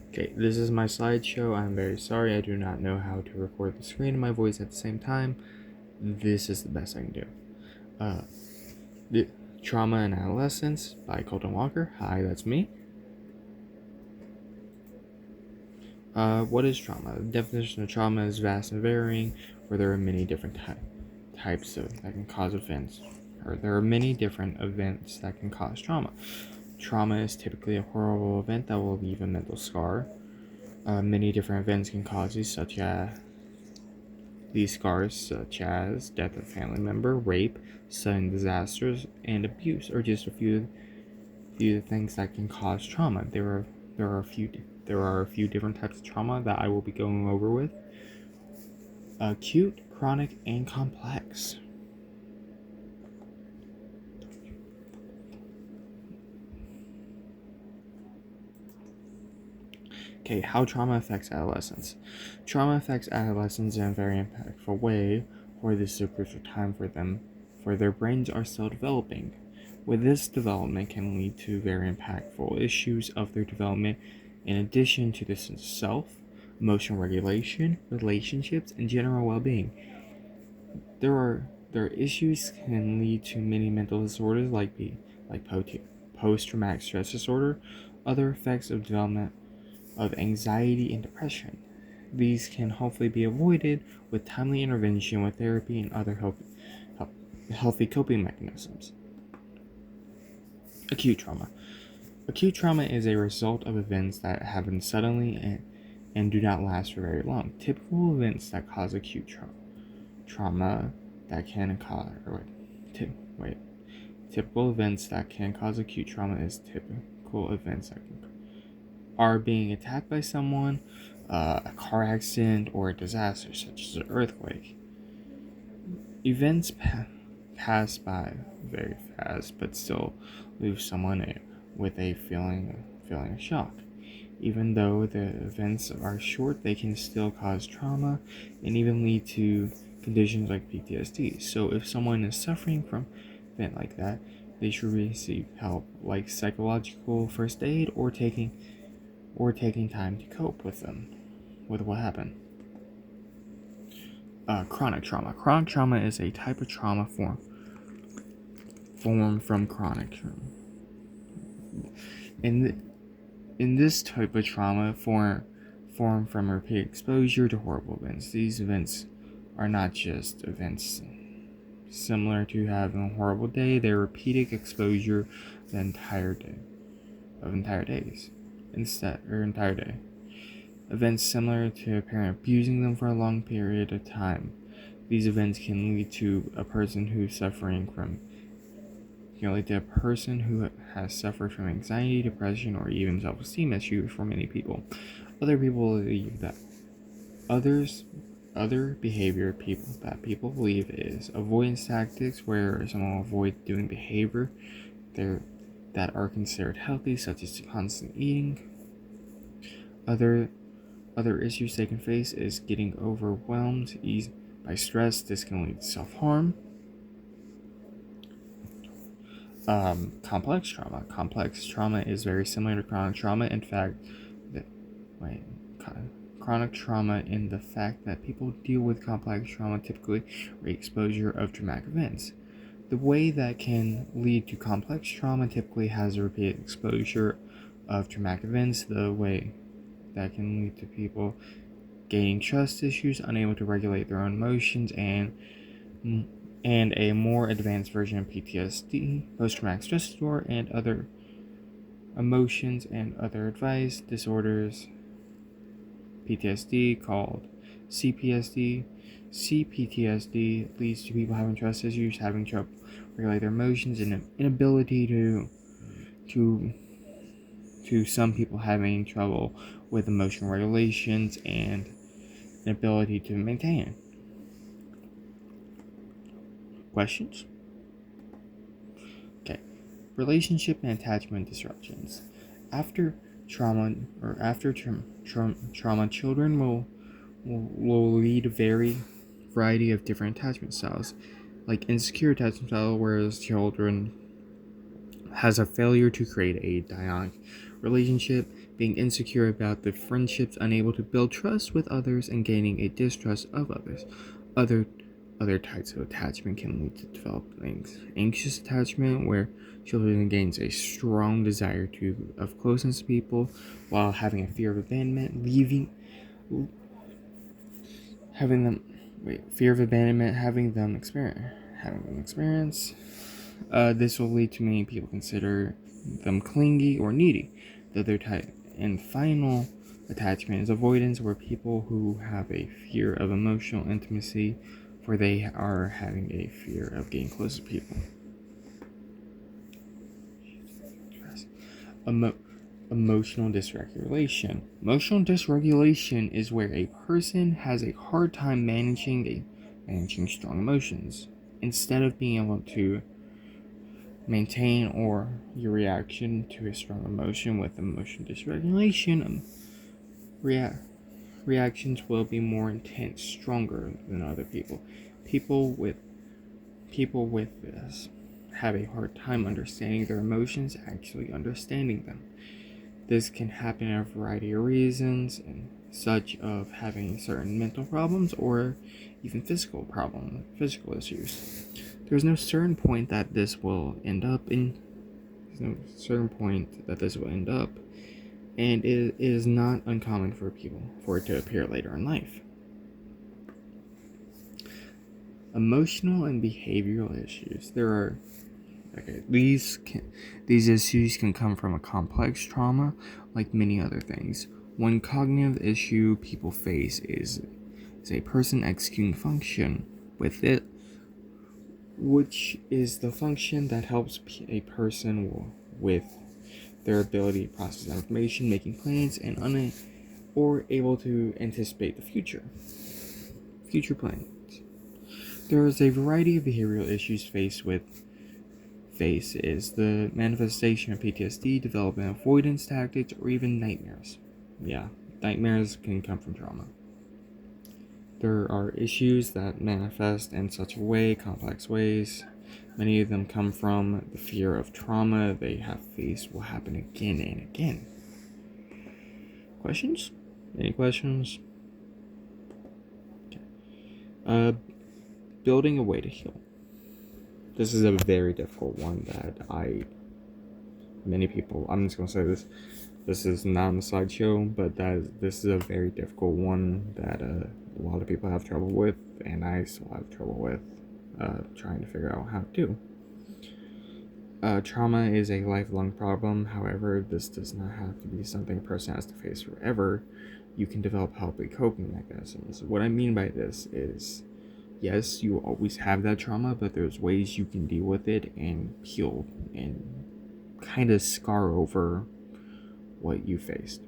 Okay, this is my slideshow. I'm very sorry I do not know how to record the screen and my voice at the same time. This is the best I can do. Uh, the Trauma and Adolescence by Colton Walker. Hi, that's me. What is trauma? The definition of trauma is vast and varying, where there are many different types that can cause events, or there are many different events that can cause trauma. Trauma is typically a horrible event that will leave a mental scar. Many different events can cause these scars, such as death of a family member, rape, sudden disasters, and abuse, are just a few things that can cause trauma. There are a few different types of trauma that I will be going over with: acute, chronic, and complex. Okay, how trauma affects adolescents. Trauma affects adolescents in a very impactful way, for this is a crucial time for them, for their brains are still developing. With this development can lead to very impactful issues of their development, in addition to the sense of self, emotional regulation, relationships, and general well-being. Their issues can lead to many mental disorders like post-traumatic stress disorder, other effects of development of anxiety and depression. These can hopefully be avoided with timely intervention with therapy and other healthy coping mechanisms. Acute trauma. Acute trauma is a result of events that happen suddenly and do not last for very long. Typical events that cause acute trauma that can cause typical events that can cause acute trauma is typical events that are being attacked by someone, a car accident, or a disaster such as an earthquake. Events pass by very fast, but still leave someone with a feeling of shock. Even though the events are short, they can still cause trauma and even lead to conditions like PTSD. So if someone is suffering from an event like that, they should receive help like psychological first aid or taking time to cope with what happened. Chronic trauma. Chronic trauma is a type of trauma form from chronic trauma. In this type of trauma form from repeated exposure to horrible events. These events are not just events similar to having a horrible day, they're repeated exposure the entire days. Entire day. Events similar to a parent abusing them for a long period of time. These events can lead to a person who has suffered from anxiety, depression, or even self-esteem issues for many people. Other people believe that other behavior people believe is avoidance tactics, where someone will avoid doing behavior that are considered healthy, such as constant eating. Other issues they can face is getting overwhelmed by stress. This can lead to self-harm. Complex trauma. Complex trauma is very similar to chronic trauma. In fact, chronic trauma in the fact that people deal with complex trauma typically re-exposure of traumatic events. The way that can lead to complex trauma typically has a repeated exposure of traumatic events. The way that can lead to people gaining trust issues, unable to regulate their own emotions, and a more advanced version of PTSD, post-traumatic stress disorder, and other emotions and other advice disorders. PTSD called CPSD. CPTSD leads to people having trust issues, having trouble regulate their emotions, and an inability to some people having trouble with emotional regulations and an ability to maintain. Questions? Okay. Relationship and attachment disruptions. After trauma, children will lead a variety of different attachment styles, like insecure attachment style, whereas children has a failure to create a dynamic relationship, being insecure about the friendships, unable to build trust with others, and gaining a distrust of others. Other types of attachment can lead to developing anxious attachment, where children gains a strong desire of closeness to people, while having a fear of abandonment, having them fear of abandonment, having them experience. This will lead to many people consider them clingy or needy. The other type and final attachment is avoidance, where people who have a fear of emotional intimacy, for they are having a fear of getting close to people. Emotional dysregulation. Emotional dysregulation is where a person has a hard time managing strong emotions. Instead of being able to maintain or your reaction to a strong emotion with emotional dysregulation, reactions will be more intense, stronger than other people. People with this have a hard time understanding their emotions, actually understanding them. This can happen in a variety of reasons, and such of having certain mental problems or even physical issues. There's no certain point that this will end up, and it is not uncommon for it to appear later in life. Emotional and behavioral issues. These issues can come from a complex trauma, like many other things. One cognitive issue people face is a person executing function with it, which is the function that helps a person with their ability to process information, making plans, and or able to anticipate the future plans. There is a variety of behavioral issues face is the manifestation of PTSD, development avoidance tactics, or even nightmares. Yeah, nightmares can come from trauma. There are issues that manifest in such complex ways. Many of them come from the fear of trauma they have faced will happen again and again. Questions? Any questions? Okay. Building a way to heal. This is a very difficult one that many people, I'm just going to say this is not a slideshow, but this is a very difficult one that a lot of people have trouble with, and I still have trouble with trying to figure out how to do. Trauma is a lifelong problem. However, this does not have to be something a person has to face forever. You can develop healthy coping mechanisms. What I mean by this is, yes, you will always have that trauma, but there's ways you can deal with it and heal and kind of scar over what you faced.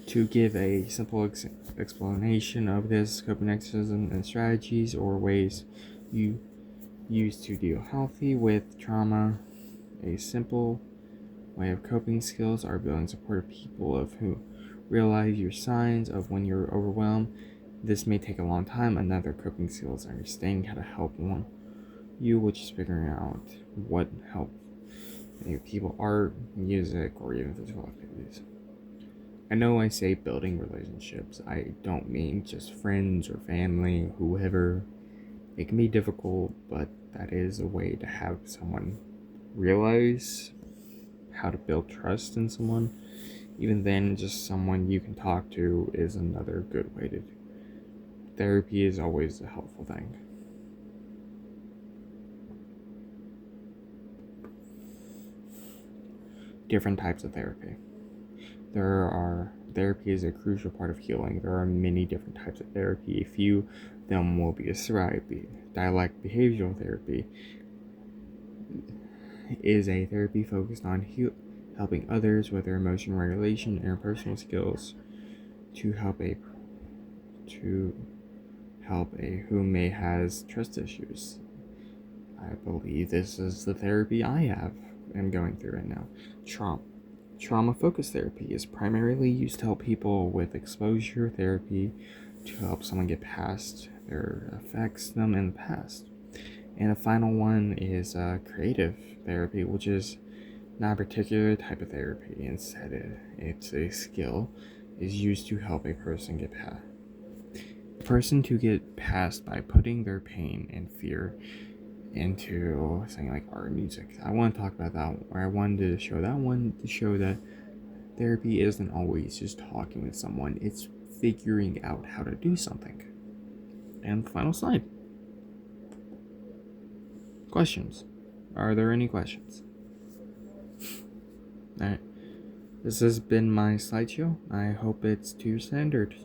To give a simple explanation of this coping mechanism and strategies or ways you use to deal healthy with trauma, a simple way of coping skills are building supportive people who realize your signs of when you're overwhelmed. This may take a long time. Another coping skill is understanding how to help you, which is figuring out what help people, art, music, or even physical activities. I know I say building relationships. I don't mean just friends or family, whoever. It can be difficult, but that is a way to have someone realize how to build trust in someone. Even then, just someone you can talk to is another good way to do. Therapy is always a helpful thing. Different types of therapy. Therapy is a crucial part of healing. There are many different types of therapy. A few of them will be described. Dialectic behavioral therapy is a therapy focused on helping others with their emotional regulation and interpersonal skills to help a who may has trust issues. I believe this is the therapy I am going through right now. Trauma-focused therapy is primarily used to help people with exposure therapy to help someone get past their effects them in the past. And the final one is creative therapy, which is not a particular type of therapy. Instead, it's a skill is used to help a person get past by putting their pain and fear into something like art and music. I want to talk about that, or I wanted to show that one to show that therapy isn't always just talking with someone, it's figuring out how to do something. And the final slide. Questions. Are there any questions? Alright. This has been my slideshow. I hope it's to your standard.